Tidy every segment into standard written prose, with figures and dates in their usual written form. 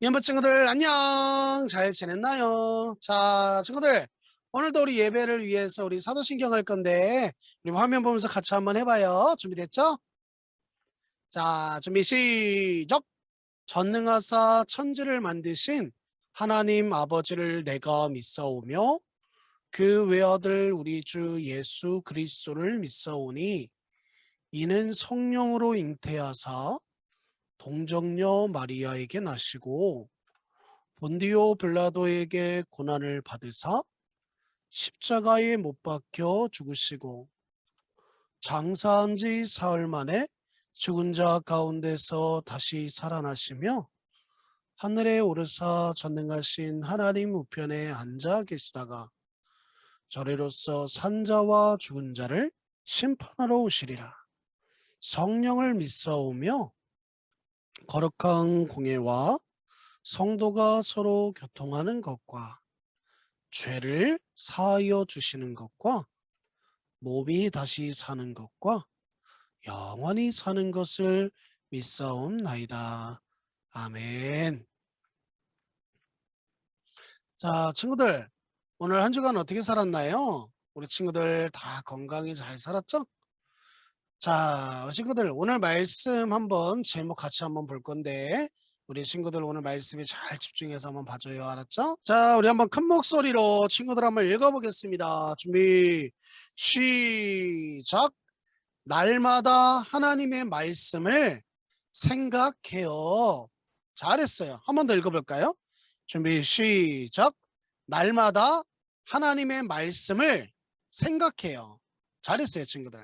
연보 친구들 안녕, 잘 지냈나요? 자, 친구들, 오늘도 우리 예배를 위해서 우리 사도신경 할 건데 우리 화면 보면서 같이 한번 해봐요. 준비됐죠? 자, 준비 시작. 전능하사 천지를 만드신 하나님 아버지를 내가 믿사오며 그 외아들 우리 주 예수 그리스도를 믿사오니 이는 성령으로 잉태하사 동정녀 마리아에게 나시고 본디오 빌라도에게 고난을 받으사 십자가에 못 박혀 죽으시고 장사한 지 사흘 만에 죽은 자 가운데서 다시 살아나시며 하늘에 오르사 전능하신 하나님 우편에 앉아 계시다가 저리로서 산자와 죽은 자를 심판하러 오시리라. 성령을 믿사오며 거룩한 공예와 성도가 서로 교통하는 것과 죄를 사하여 주시는 것과 몸이 다시 사는 것과 영원히 사는 것을 믿사옵나이다. 아멘. 자, 친구들, 오늘 한 주간 어떻게 살았나요? 우리 친구들 다 건강히 잘 살았죠? 자, 친구들, 오늘 말씀 한번 제목 같이 한번 볼 건데 우리 친구들 오늘 말씀에 잘 집중해서 한번 봐줘요. 알았죠? 자, 우리 한번 큰 목소리로 친구들 한번 읽어보겠습니다. 준비 시작. 날마다 하나님의 말씀을 생각해요. 잘했어요. 한 번 더 읽어볼까요? 준비 시작. 날마다 하나님의 말씀을 생각해요. 잘했어요, 친구들.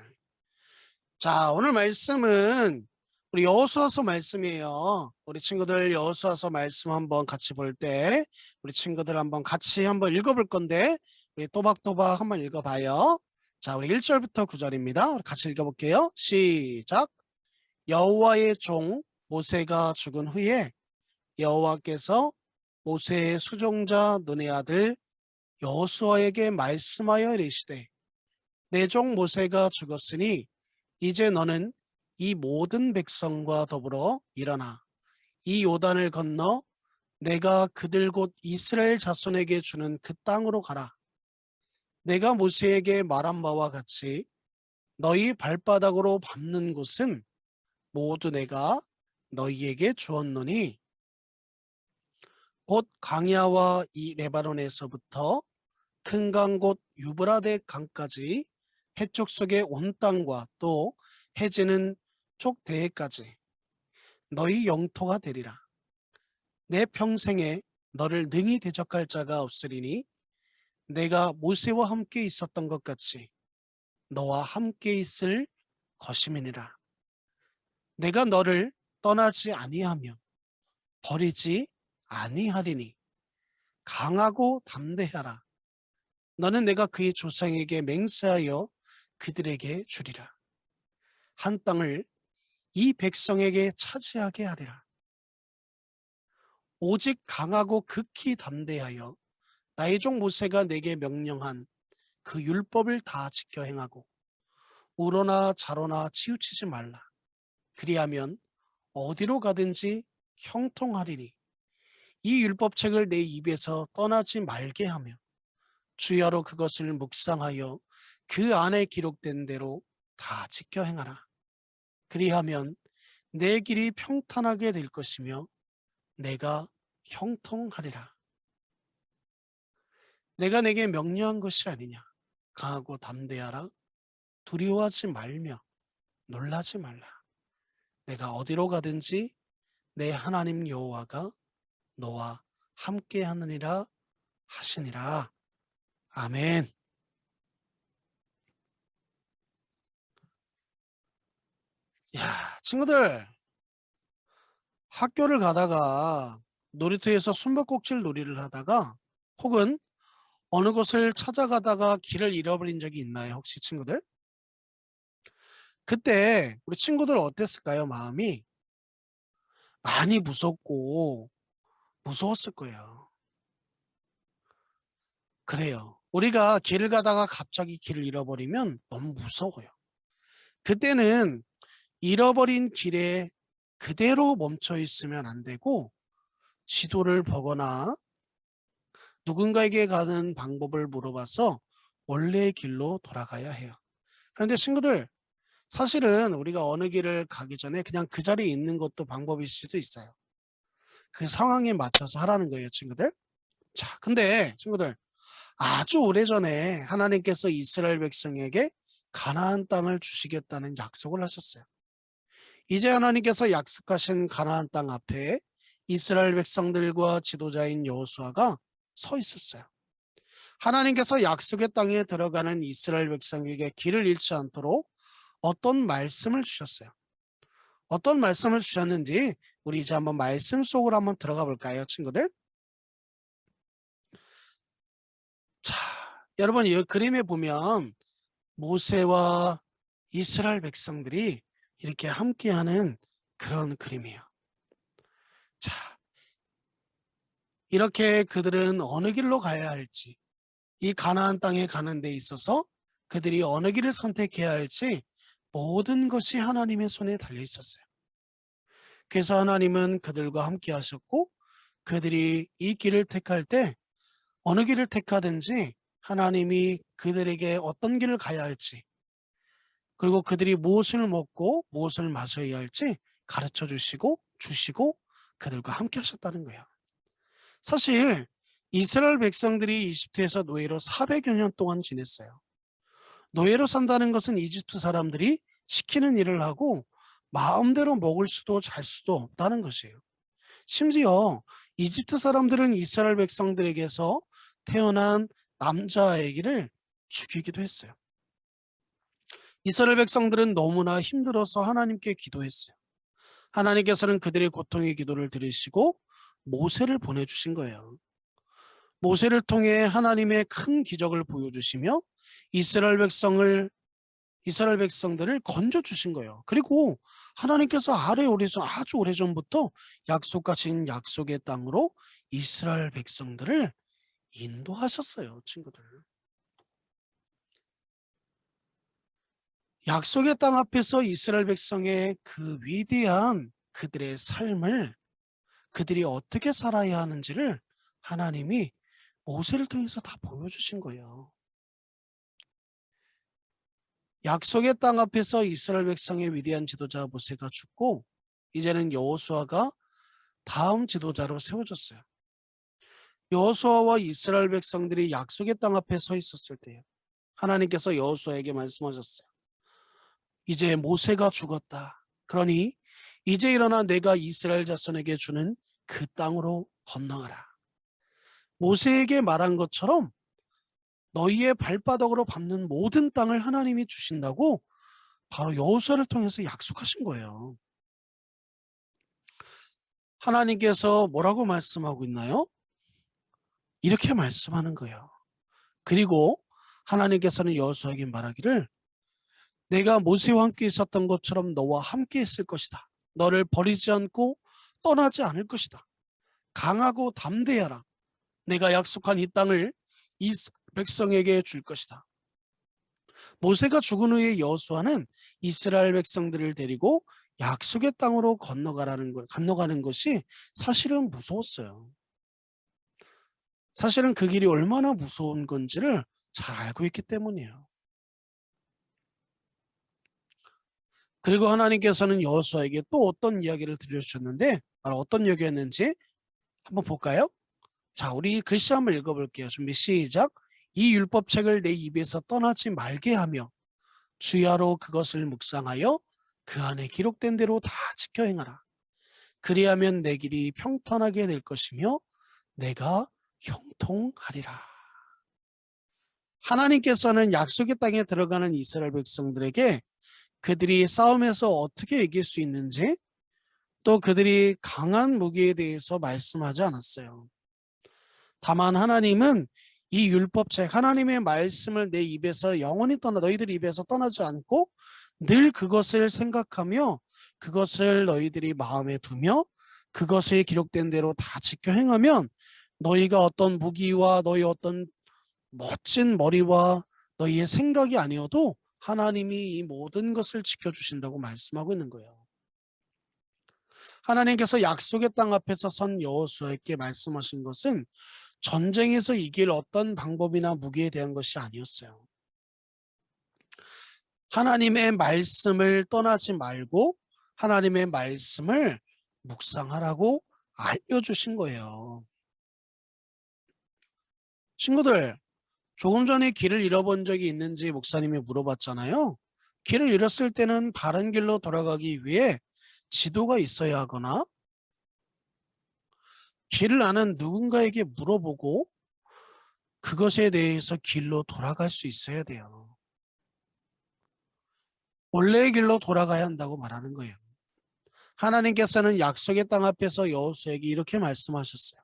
자, 오늘 말씀은 우리 여호수아서 말씀이에요. 우리 친구들 여호수아서 말씀 한번 같이 볼 때 우리 친구들 한번 같이 한번 읽어볼 건데 우리 또박또박 한번 읽어봐요. 자, 우리 1절부터 9절입니다. 우리 같이 읽어볼게요. 시작. 여호와의 종 모세가 죽은 후에 여호와께서 모세의 수종자 눈의 아들 여호수아에게 말씀하여 이르시되 내 종 모세가 죽었으니 이제 너는 이 모든 백성과 더불어 일어나 이 요단을 건너 내가 그들 곧 이스라엘 자손에게 주는 그 땅으로 가라. 내가 모세에게 말한 바와 같이 너희 발바닥으로 밟는 곳은 모두 내가 너희에게 주었노니 곧 강야와 이 레바논에서부터 큰 강 곧 유브라데 강까지 해쪽 속의 온 땅과 또 해지는 쪽 대해까지 너희 영토가 되리라. 내 평생에 너를 능히 대적할 자가 없으리니 내가 모세와 함께 있었던 것 같이 너와 함께 있을 것임이니라. 내가 너를 떠나지 아니하며 버리지 아니하리니 강하고 담대하라. 너는 내가 그의 조상에게 맹세하여 그들에게 주리라. 한 땅을 이 백성에게 차지하게 하리라. 오직 강하고 극히 담대하여 나의 종 모세가 내게 명령한 그 율법을 다 지켜 행하고 우로나 좌로나 치우치지 말라. 그리하면 어디로 가든지 형통하리니 이 율법책을 내 입에서 떠나지 말게 하며 주야로 그것을 묵상하여 그 안에 기록된 대로 다 지켜 행하라. 그리하면 내 길이 평탄하게 될 것이며 내가 형통하리라. 내가 내게 명령한 것이 아니냐. 강하고 담대하라. 두려워하지 말며 놀라지 말라. 내가 어디로 가든지 내 하나님 여호와가 너와 함께 하느니라 하시니라. 아멘. 야, 친구들, 학교를 가다가 놀이터에서 숨바꼭질 놀이를 하다가 혹은 어느 곳을 찾아가다가 길을 잃어버린 적이 있나요? 혹시 친구들? 그때 우리 친구들 어땠을까요? 마음이 많이 무섭고 무서웠을 거예요. 그래요. 우리가 길을 가다가 갑자기 길을 잃어버리면 너무 무서워요. 그때는 잃어버린 길에 그대로 멈춰 있으면 안 되고 지도를 보거나 누군가에게 가는 방법을 물어봐서 원래의 길로 돌아가야 해요. 그런데 친구들, 사실은 우리가 어느 길을 가기 전에 그냥 그 자리에 있는 것도 방법일 수도 있어요. 그 상황에 맞춰서 하라는 거예요, 친구들. 자, 근데 친구들, 아주 오래전에 하나님께서 이스라엘 백성에게 가나안 땅을 주시겠다는 약속을 하셨어요. 이제 하나님께서 약속하신 가나안 땅 앞에 이스라엘 백성들과 지도자인 여호수아가 서 있었어요. 하나님께서 약속의 땅에 들어가는 이스라엘 백성에게 길을 잃지 않도록 어떤 말씀을 주셨어요. 어떤 말씀을 주셨는지 우리 이제 한번 말씀 속으로 한번 들어가 볼까요, 친구들? 자, 여러분 이 그림에 보면 모세와 이스라엘 백성들이 이렇게 함께하는 그런 그림이에요. 자, 이렇게 그들은 어느 길로 가야 할지, 이 가나안 땅에 가는 데 있어서 그들이 어느 길을 선택해야 할지 모든 것이 하나님의 손에 달려 있었어요. 그래서 하나님은 그들과 함께 하셨고 그들이 이 길을 택할 때 어느 길을 택하든지 하나님이 그들에게 어떤 길을 가야 할지 그리고 그들이 무엇을 먹고 무엇을 마셔야 할지 가르쳐 주시고 그들과 함께 하셨다는 거예요. 사실 이스라엘 백성들이 이집트에서 노예로 400여 년 동안 지냈어요. 노예로 산다는 것은 이집트 사람들이 시키는 일을 하고 마음대로 먹을 수도 잘 수도 없다는 것이에요. 심지어 이집트 사람들은 이스라엘 백성들에게서 태어난 남자아기를 죽이기도 했어요. 이스라엘 백성들은 너무나 힘들어서 하나님께 기도했어요. 하나님께서는 그들의 고통의 기도를 들으시고 모세를 보내주신 거예요. 모세를 통해 하나님의 큰 기적을 보여주시며 이스라엘 백성들을 건져주신 거예요. 그리고 하나님께서 아주 오래전부터 약속하신 약속의 땅으로 이스라엘 백성들을 인도하셨어요, 친구들. 약속의 땅 앞에서 이스라엘 백성의 그 위대한 그들의 삶을 그들이 어떻게 살아야 하는지를 하나님이 모세를 통해서 다 보여주신 거예요. 약속의 땅 앞에서 이스라엘 백성의 위대한 지도자 모세가 죽고 이제는 여호수아가 다음 지도자로 세워졌어요. 여호수아와 이스라엘 백성들이 약속의 땅 앞에 서 있었을 때요. 하나님께서 여호수아에게 말씀하셨어요. 이제 모세가 죽었다. 그러니 이제 일어나 내가 이스라엘 자손에게 주는 그 땅으로 건너가라. 모세에게 말한 것처럼 너희의 발바닥으로 밟는 모든 땅을 하나님이 주신다고 바로 여호수아를 통해서 약속하신 거예요. 하나님께서 뭐라고 말씀하고 있나요? 이렇게 말씀하는 거예요. 그리고 하나님께서는 여호수아에게 말하기를 내가 모세와 함께 있었던 것처럼 너와 함께 있을 것이다. 너를 버리지 않고 떠나지 않을 것이다. 강하고 담대하라. 내가 약속한 이 땅을 이 백성에게 줄 것이다. 모세가 죽은 후에 여호수아는 이스라엘 백성들을 데리고 약속의 땅으로 건너가는 것이 사실은 무서웠어요. 사실은 그 길이 얼마나 무서운 건지를 잘 알고 있기 때문이에요. 그리고 하나님께서는 여호수아에게 또 어떤 이야기를 들려주셨는데 바로 어떤 이야기였는지 한번 볼까요? 자, 우리 글씨 한번 읽어볼게요. 준비 시작. 이 율법책을 내 입에서 떠나지 말게 하며 주야로 그것을 묵상하여 그 안에 기록된 대로 다 지켜 행하라. 그리하면 내 길이 평탄하게 될 것이며 내가 형통하리라. 하나님께서는 약속의 땅에 들어가는 이스라엘 백성들에게 그들이 싸움에서 어떻게 이길 수 있는지 또 그들이 강한 무기에 대해서 말씀하지 않았어요. 다만 하나님은 이 율법책 하나님의 말씀을 내 입에서 영원히 너희들 입에서 떠나지 않고 늘 그것을 생각하며 그것을 너희들이 마음에 두며 그것이 기록된 대로 다 지켜 행하면 너희가 어떤 무기와 너희 어떤 멋진 머리와 너희의 생각이 아니어도 하나님이 이 모든 것을 지켜주신다고 말씀하고 있는 거예요. 하나님께서 약속의 땅 앞에서 선 여호수아에게 말씀하신 것은 전쟁에서 이길 어떤 방법이나 무기에 대한 것이 아니었어요. 하나님의 말씀을 떠나지 말고 하나님의 말씀을 묵상하라고 알려주신 거예요. 친구들, 조금 전에 길을 잃어본 적이 있는지 목사님이 물어봤잖아요. 길을 잃었을 때는 바른 길로 돌아가기 위해 지도가 있어야 하거나 길을 아는 누군가에게 물어보고 그것에 대해서 길로 돌아갈 수 있어야 돼요. 원래의 길로 돌아가야 한다고 말하는 거예요. 하나님께서는 약속의 땅 앞에서 여호수아에게 이렇게 말씀하셨어요.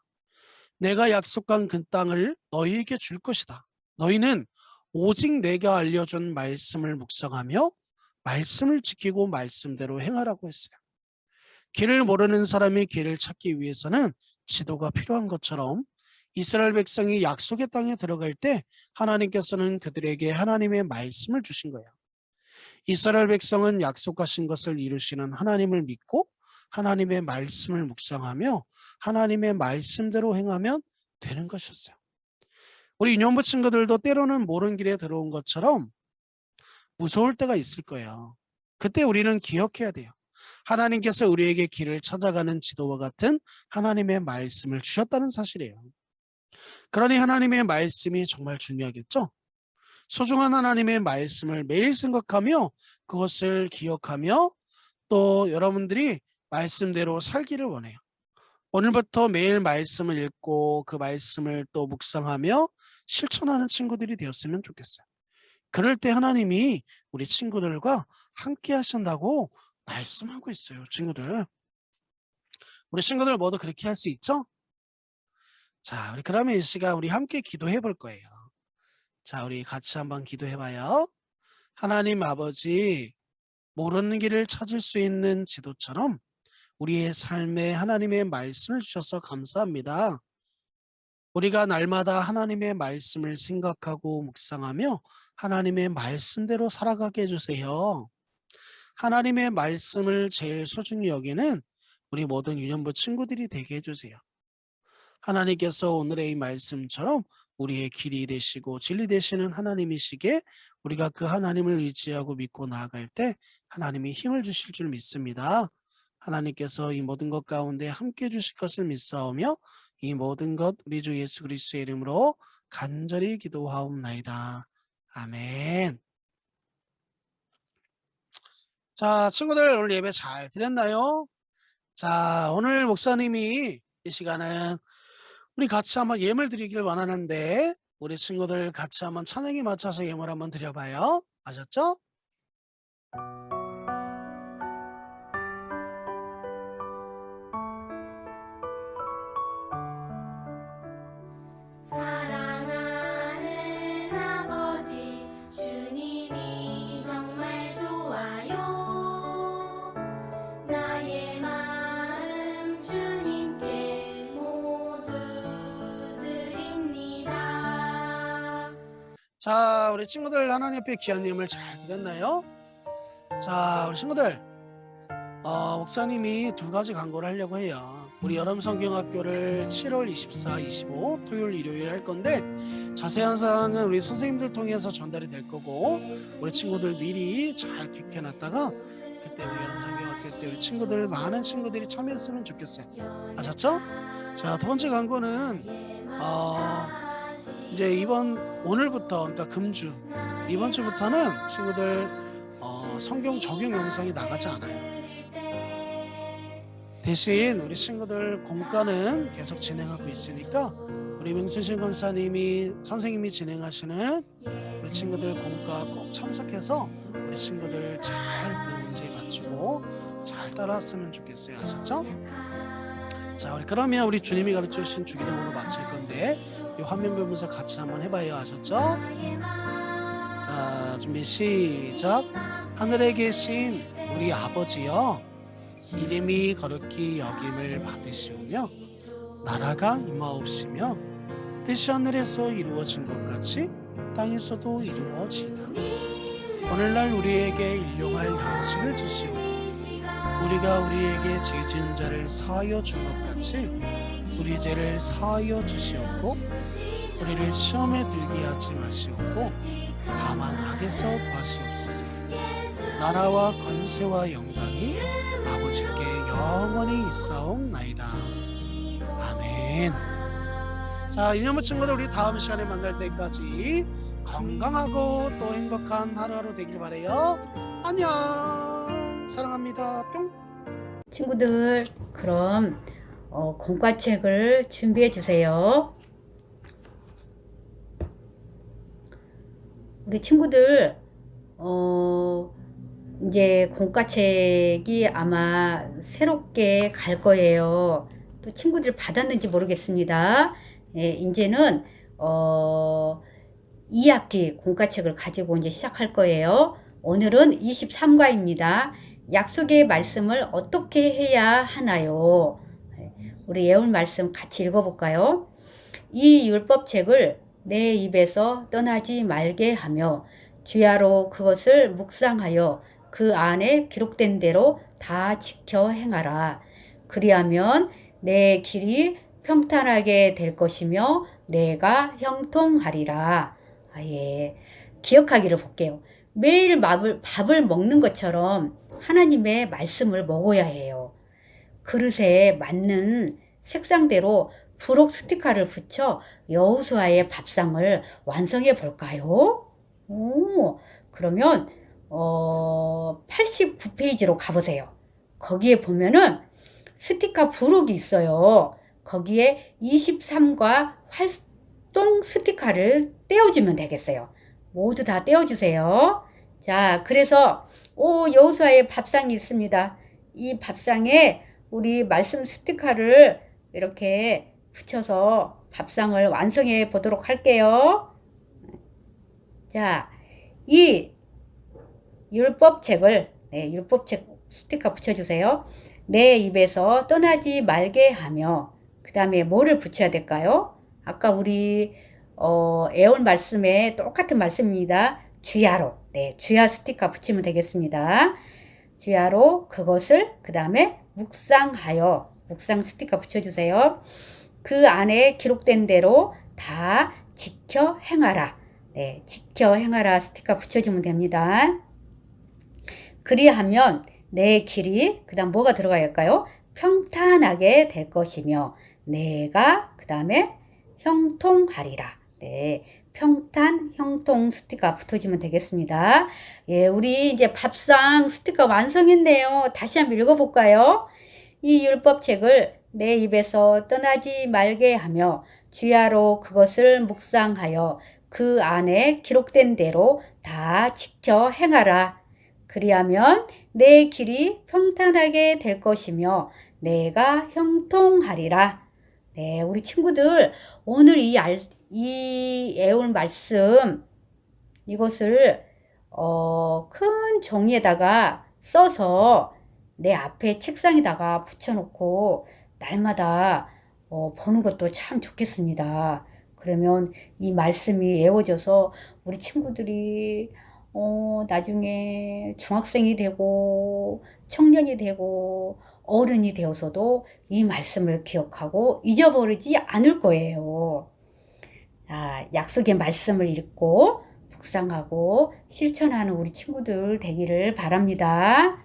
내가 약속한 그 땅을 너희에게 줄 것이다. 너희는 오직 내가 알려준 말씀을 묵상하며 말씀을 지키고 말씀대로 행하라고 했어요. 길을 모르는 사람이 길을 찾기 위해서는 지도가 필요한 것처럼 이스라엘 백성이 약속의 땅에 들어갈 때 하나님께서는 그들에게 하나님의 말씀을 주신 거예요. 이스라엘 백성은 약속하신 것을 이루시는 하나님을 믿고 하나님의 말씀을 묵상하며 하나님의 말씀대로 행하면 되는 것이었어요. 우리 유년부 친구들도 때로는 모르는 길에 들어온 것처럼 무서울 때가 있을 거예요. 그때 우리는 기억해야 돼요. 하나님께서 우리에게 길을 찾아가는 지도와 같은 하나님의 말씀을 주셨다는 사실이에요. 그러니 하나님의 말씀이 정말 중요하겠죠? 소중한 하나님의 말씀을 매일 생각하며 그것을 기억하며 또 여러분들이 말씀대로 살기를 원해요. 오늘부터 매일 말씀을 읽고 그 말씀을 또 묵상하며 실천하는 친구들이 되었으면 좋겠어요. 그럴 때 하나님이 우리 친구들과 함께 하신다고 말씀하고 있어요. 친구들. 우리 친구들 모두 그렇게 할 수 있죠? 자, 우리 그러면 이 시간 우리 함께 기도해 볼 거예요. 자, 우리 같이 한번 기도해 봐요. 하나님 아버지, 모르는 길을 찾을 수 있는 지도처럼 우리의 삶에 하나님의 말씀을 주셔서 감사합니다. 우리가 날마다 하나님의 말씀을 생각하고 묵상하며 하나님의 말씀대로 살아가게 해주세요. 하나님의 말씀을 제일 소중히 여기는 우리 모든 유년부 친구들이 되게 해주세요. 하나님께서 오늘의 이 말씀처럼 우리의 길이 되시고 진리 되시는 하나님이시기에 우리가 그 하나님을 의지하고 믿고 나아갈 때 하나님이 힘을 주실 줄 믿습니다. 하나님께서 이 모든 것 가운데 함께 해 주실 것을 믿사오며 이 모든 것 우리 주 예수 그리스도의 이름으로 간절히 기도하옵나이다. 아멘. 자, 친구들 오늘 예배 잘 드렸나요? 자, 오늘 목사님이 이 시간은 우리 같이 한번 예물 드리길 원하는데 우리 친구들 같이 한번 찬양에 맞춰서 예물 한번 드려봐요. 아셨죠? 사랑하는 아버지 주님이 정말 좋아요. 나의 마음 주님께 모두 드립니다. 자, 우리 친구들 하나님 앞에 귀한 예물 잘 드렸나요? 자, 우리 친구들 목사님이 두 가지 광고를 하려고 해요. 우리 여름성경학교를 7월 24, 25 토요일 일요일 할 건데 자세한 사항은 우리 선생님들 통해서 전달이 될 거고 우리 친구들 미리 잘 기억해놨다가 그때 우리 여름성경학교 때 우리 친구들 많은 친구들이 참여했으면 좋겠어요. 아셨죠? 자, 두 번째 광고는 이제 오늘부터 그러니까 금주 이번 주부터는 친구들 성경 적용 영상이 나가지 않아요. 대신 우리 친구들 공과는 계속 진행하고 있으니까 우리 명순신 권사님이 선생님이 진행하시는 우리 친구들 공과 꼭 참석해서 우리 친구들 잘 그 문제에 맞추고 잘 따라왔으면 좋겠어요. 아셨죠? 자, 우리 그러면 우리 주님이 가르쳐 주신 주기도문으로 마칠 건데 이 화면 보면서 같이 한번 해봐요. 아셨죠? 자, 준비 시작. 하늘에 계신 우리 아버지여, 이름이 거룩히 여김을 받으시오며 나라가 임하옵시며 뜻이 하늘에서 이루어진 것 같이 땅에서도 이루어지이다. 오늘날 우리에게 일용할 양식을 주시오. 우리가 우리에게 죄 지은 자를 사하여 준 것 같이 우리 죄를 사하여 주시옵고 우리를 시험에 들게 하지 마시옵고 다만 악에서 구하시옵소서. 나라와 권세와 영광이 아버지께 영원히 있사옵나이다. 아멘. 자, 이념의 친구들, 우리 다음 시간에 만날 때까지 건강하고 또 행복한 하루하루 되길 바래요. 안녕. 사랑합니다. 뿅. 친구들, 그럼 공과책을 준비해 주세요. 우리 친구들, 이제 공과책이 아마 새롭게 갈 거예요. 또 친구들 받았는지 모르겠습니다. 예, 이제는 2학기 공과책을 가지고 이제 시작할 거예요. 오늘은 23과입니다. 약속의 말씀을 어떻게 해야 하나요? 우리 예언 말씀 같이 읽어볼까요? 이 율법책을 내 입에서 떠나지 말게 하며 주야로 그것을 묵상하여 그 안에 기록된 대로 다 지켜 행하라. 그리하면 내 길이 평탄하게 될 것이며 내가 형통하리라. 예. 기억하기를 볼게요. 매일 밥을 먹는 것처럼 하나님의 말씀을 먹어야 해요. 그릇에 맞는 색상대로 부록 스티커를 붙여 여호수아의 밥상을 완성해 볼까요? 그러면 89페이지로 가보세요. 거기에 보면은 스티커 부록이 있어요. 거기에 23과 활동 스티커를 떼어주면 되겠어요. 모두 다 떼어주세요. 자, 그래서 여호수아의 밥상이 있습니다. 이 밥상에 우리 말씀 스티커를 이렇게 붙여서 밥상을 완성해 보도록 할게요. 자, 이 율법책을 율법책 스티커 붙여주세요. 내 입에서 떠나지 말게 하며, 그 다음에 뭐를 붙여야 될까요? 아까 우리 애온 말씀에 똑같은 말씀입니다. 주야로, 주야 스티커 붙이면 되겠습니다. 주야로 그것을 그 다음에 묵상하여, 묵상 스티커 붙여주세요. 그 안에 기록된 대로 다 지켜 행하라. 지켜 행하라 스티커 붙여주면 됩니다. 그리하면 내 길이, 그 다음 뭐가 들어가야 할까요? 평탄하게 될 것이며 내가 그 다음에 형통하리라. 평탄, 형통 스티커 붙여주면 되겠습니다. 예, 우리 이제 밥상 스티커 완성했네요. 다시 한번 읽어볼까요? 이 율법책을 내 입에서 떠나지 말게 하며 주야로 그것을 묵상하여 그 안에 기록된 대로 다 지켜 행하라. 그리하면 내 길이 평탄하게 될 것이며 내가 형통하리라. 우리 친구들, 오늘 이 애올 말씀, 이것을 큰 종이에다가 써서 내 앞에 책상에다가 붙여놓고 날마다 보는 것도 참 좋겠습니다. 그러면 이 말씀이 외워져서 우리 친구들이 나중에 중학생이 되고 청년이 되고 어른이 되어서도 이 말씀을 기억하고 잊어버리지 않을 거예요. 약속의 말씀을 읽고 묵상하고 실천하는 우리 친구들 되기를 바랍니다.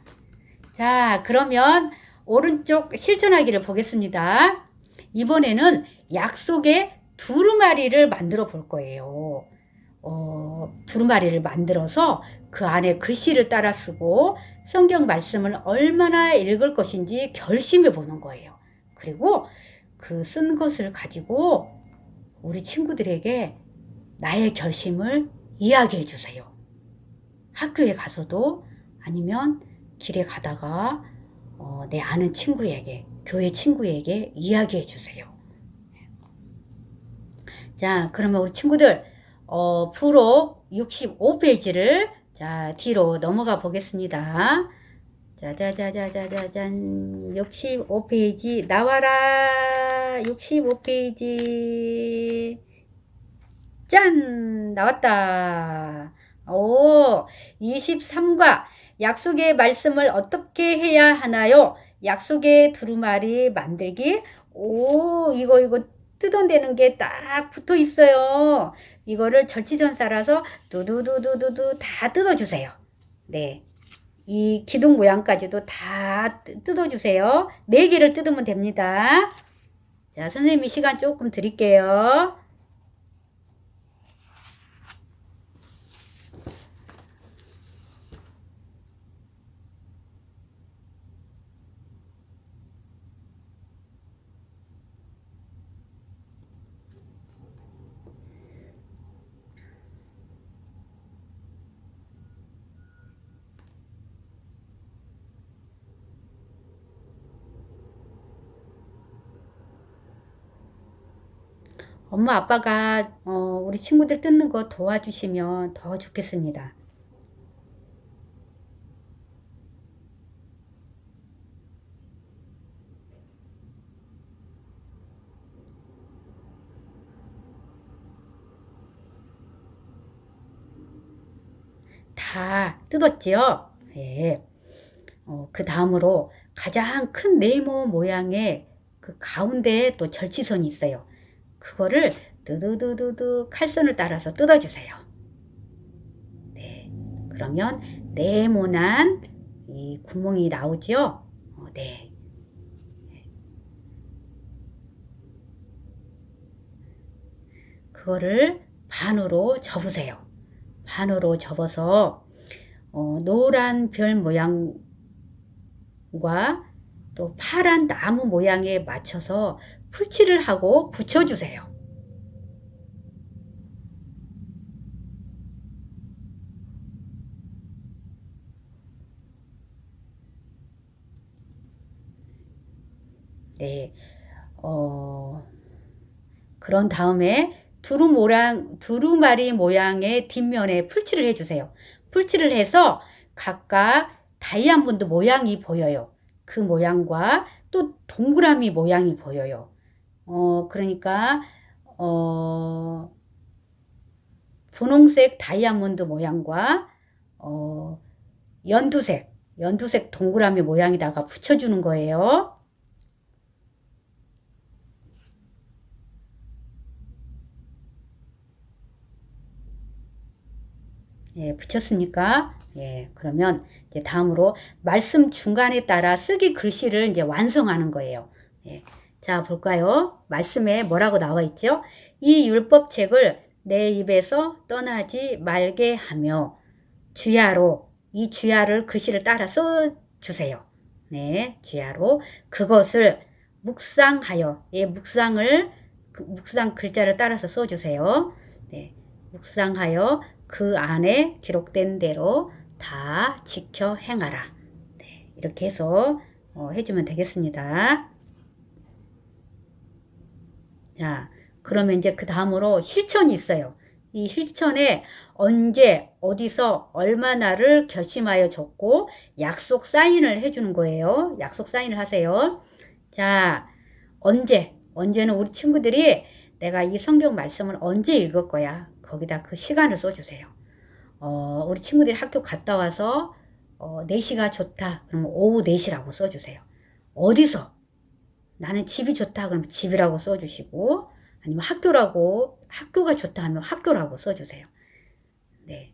자, 그러면 오른쪽 실천하기를 보겠습니다. 이번에는 약속의 두루마리를 만들어 볼 거예요. 두루마리를 만들어서 그 안에 글씨를 따라 쓰고 성경 말씀을 얼마나 읽을 것인지 결심해 보는 거예요. 그리고 그 쓴 것을 가지고 우리 친구들에게 나의 결심을 이야기해 주세요. 학교에 가서도 아니면 길에 가다가 내 아는 친구에게, 교회 친구에게 이야기해 주세요. 자, 그러면 우리 친구들 부록 65페이지를 뒤로 넘어가 보겠습니다. 짜자자자자잔 65페이지 나와라. 65페이지 짠 나왔다. 23과 약속의 말씀을 어떻게 해야 하나요? 약속의 두루마리 만들기. 오, 이거 뜯어내는 게 딱 붙어 있어요. 이거를 절치전사라서 두두두두두두 다 뜯어주세요. 네. 이 기둥 모양까지도 다 뜯어주세요. 4개를 뜯으면 됩니다. 자, 선생님이 시간 조금 드릴게요. 엄마 아빠가 우리 친구들 뜯는 거 도와주시면 더 좋겠습니다. 다 뜯었지요? 예. 그 다음으로 가장 큰 네모 모양의 그 가운데에 또 절치선이 있어요. 그거를 두두두두두 칼선을 따라서 뜯어주세요. 네. 그러면 네모난 이 구멍이 나오죠? 네. 그거를 반으로 접으세요. 반으로 접어서 노란 별 모양과 또 파란 나무 모양에 맞춰서 풀칠을 하고 붙여주세요. 네. 그런 다음에 두루마리 모양의 뒷면에 풀칠을 해주세요. 풀칠을 해서 각각 다이아몬드 모양이 보여요. 그 모양과 또 동그라미 모양이 보여요. 그러니까 분홍색 다이아몬드 모양과 연두색 동그라미 모양에다가 붙여주는 거예요. 예, 붙였습니까? 예, 그러면 이제 다음으로 말씀 중간에 따라 쓰기 글씨를 이제 완성하는 거예요. 예, 자, 볼까요? 말씀에 뭐라고 나와 있죠? 이 율법책을 내 입에서 떠나지 말게 하며 주야로, 이 주야를 글씨를 따라 써주세요. 네, 주야로 그것을 묵상하여, 예, 묵상 글자를 따라서 써주세요. 네, 묵상하여 그 안에 기록된 대로 다 지켜 행하라. 네, 이렇게 해서 해주면 되겠습니다. 자, 그러면 이제 그 다음으로 실천이 있어요. 이 실천에 언제, 어디서, 얼마나를 결심하여 적고 약속 사인을 해주는 거예요. 약속 사인을 하세요. 자, 언제는 우리 친구들이 내가 이 성경 말씀을 언제 읽을 거야. 거기다 그 시간을 써주세요. 우리 친구들이 학교 갔다 와서 4시가 좋다. 그러면 오후 4시라고 써주세요. 어디서? 나는 집이 좋다. 그러면 집이라고 써주시고 아니면 학교가 좋다 하면 학교라고 써주세요. 네.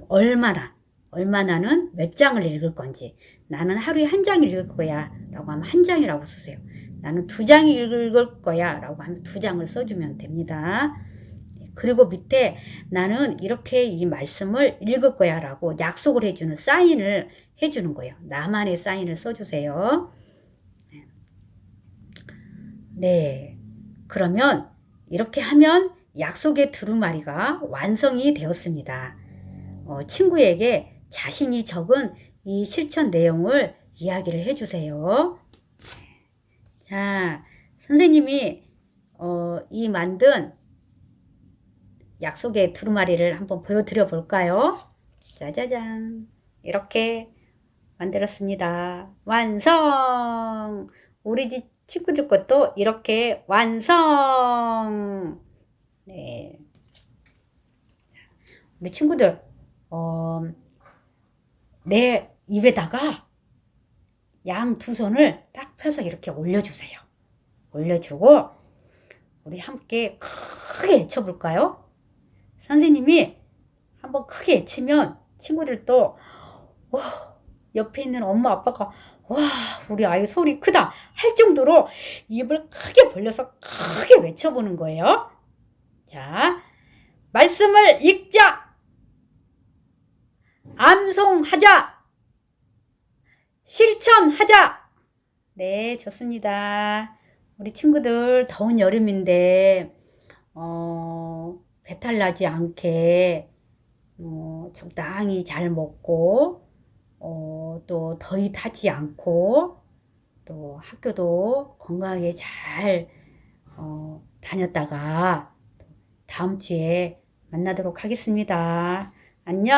얼마나는 몇 장을 읽을 건지. 나는 하루에 1장을 읽을 거야. 라고 하면 1장이라고 쓰세요. 나는 2장이 읽을 거야. 라고 하면 2장을 써주면 됩니다. 그리고 밑에 나는 이렇게 이 말씀을 읽을 거야. 라고 약속을 해주는 사인을 해주는 거예요. 나만의 사인을 써주세요. 네. 그러면 이렇게 하면 약속의 두루마리가 완성이 되었습니다. 친구에게 자신이 적은 이 실천 내용을 이야기를 해주세요. 자, 선생님이 이 만든 약속의 두루마리를 한번 보여드려 볼까요? 짜자잔, 이렇게 만들었습니다. 완성! 우리 집 친구들 것도 이렇게 완성! 네. 우리 친구들, 내 입에다가 양 두 손을 딱 펴서 이렇게 올려주세요. 올려주고 우리 함께 크게 외쳐볼까요? 선생님이 한번 크게 외치면 친구들도 옆에 있는 엄마 아빠가 와 우리 아이 소리 크다 할 정도로 입을 크게 벌려서 크게 외쳐보는 거예요. 자, 말씀을 읽자. 암송하자. 실천하자. 네, 좋습니다. 우리 친구들 더운 여름인데 배탈 나지 않게 적당히 잘 먹고 또 더위 타지 않고 또 학교도 건강하게 잘 다녔다가 다음 주에 만나도록 하겠습니다. 안녕.